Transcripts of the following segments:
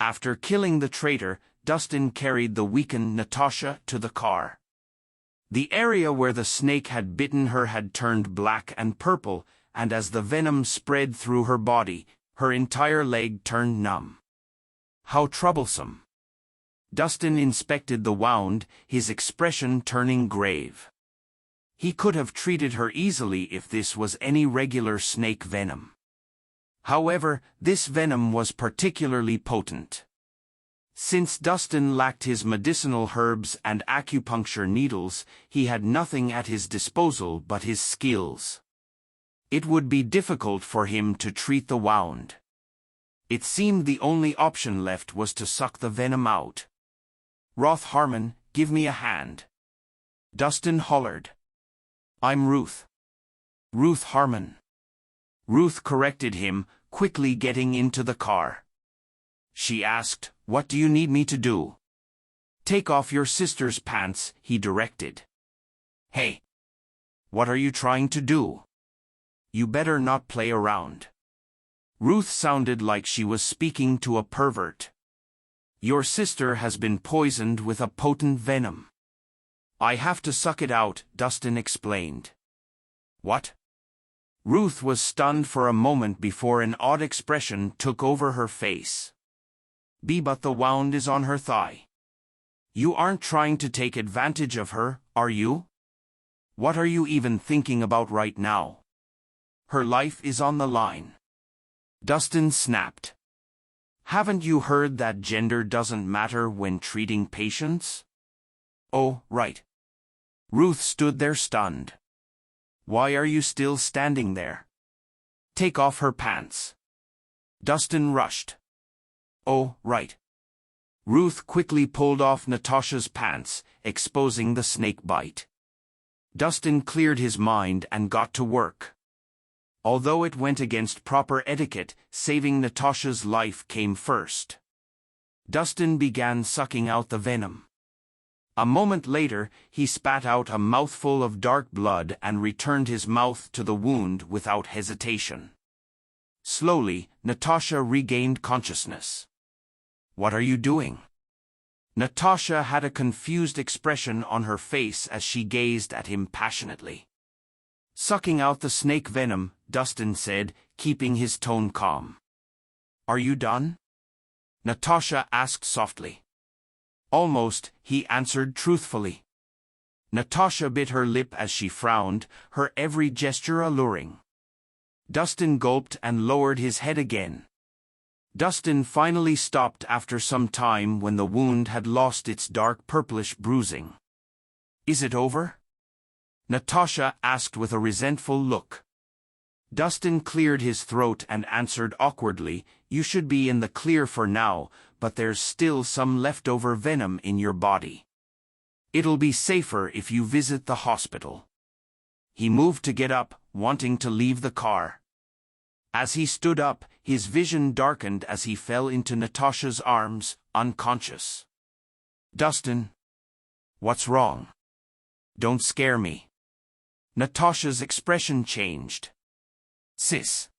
After killing the traitor, Dustin carried the weakened Natasha to the car. The area where the snake had bitten her had turned black and purple, and as the venom spread through her body, her entire leg turned numb. How troublesome. Dustin inspected the wound, his expression turning grave. He could have treated her easily if this was any regular snake venom. However, this venom was particularly potent. Since Dustin lacked his medicinal herbs and acupuncture needles, he had nothing at his disposal but his skills. It would be difficult for him to treat the wound. It seemed the only option left was to suck the venom out. "Roth Harmon, give me a hand," Dustin hollered. "I'm Ruth." "Ruth Harmon." Ruth corrected him, quickly getting into the car. She asked, "What do you need me to do?" "Take off your sister's pants," he directed. "Hey! What are you trying to do? You better not play around." Ruth sounded like she was speaking to a pervert. "Your sister has been poisoned with a potent venom. I have to suck it out," Dustin explained. "What?" Ruth was stunned for a moment before an odd expression took over her face. "But the wound is on her thigh. You aren't trying to take advantage of her, are you? What are you even thinking about right now? Her life is on the line." Dustin snapped. "Haven't you heard that gender doesn't matter when treating patients?" "Oh, right." Ruth stood there stunned. "Why are you still standing there? Take off her pants." Dustin rushed. "Oh, right." Ruth quickly pulled off Natasha's pants, exposing the snake bite. Dustin cleared his mind and got to work. Although it went against proper etiquette, saving Natasha's life came first. Dustin began sucking out the venom. A moment later, he spat out a mouthful of dark blood and returned his mouth to the wound without hesitation. Slowly, Natasha regained consciousness. "What are you doing?" Natasha had a confused expression on her face as she gazed at him passionately. "Sucking out the snake venom," Dustin said, keeping his tone calm. "Are you done?" Natasha asked softly. "Almost," he answered truthfully. Natasha bit her lip as she frowned, her every gesture alluring. Dustin gulped and lowered his head again. Dustin finally stopped after some time when the wound had lost its dark purplish bruising. "Is it over?" Natasha asked with a resentful look. Dustin cleared his throat and answered awkwardly, "You should be in the clear for now, but there's still some leftover venom in your body. It'll be safer if you visit the hospital." He moved to get up, wanting to leave the car. As he stood up, his vision darkened as he fell into Natasha's arms, unconscious. "Dustin. What's wrong? Don't scare me." Natasha's expression changed. "Sis.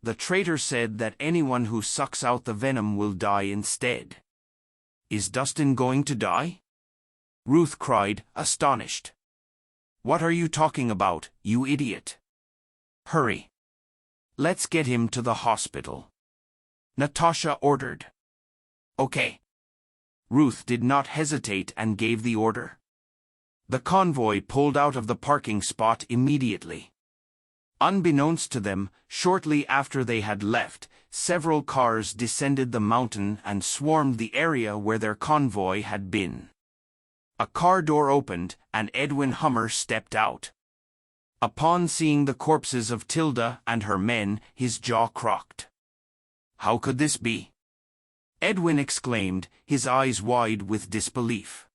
The traitor said that anyone who sucks out the venom will die instead." "Is Dustin going to die?" Ruth cried, astonished. "What are you talking about, you idiot? Hurry. Let's get him to the hospital," Natasha ordered. "Okay." Ruth did not hesitate and gave the order. The convoy pulled out of the parking spot immediately. Unbeknownst to them, shortly after they had left, several cars descended the mountain and swarmed the area where their convoy had been. A car door opened, and Edwin Hummer stepped out. Upon seeing the corpses of Tilda and her men, his jaw crocked. "How could this be?" Edwin exclaimed, his eyes wide with disbelief.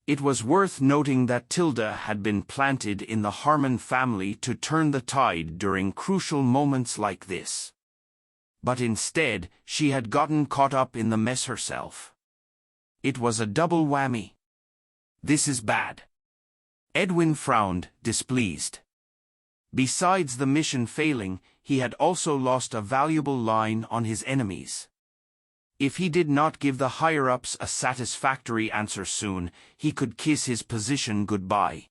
It was worth noting that Tilda had been planted in the Harmon family to turn the tide during crucial moments like this. But instead, she had gotten caught up in the mess herself. It was a double whammy. "This is bad." Edwin frowned, displeased. Besides the mission failing, he had also lost a valuable line on his enemies. If he did not give the higher-ups a satisfactory answer soon, he could kiss his position goodbye.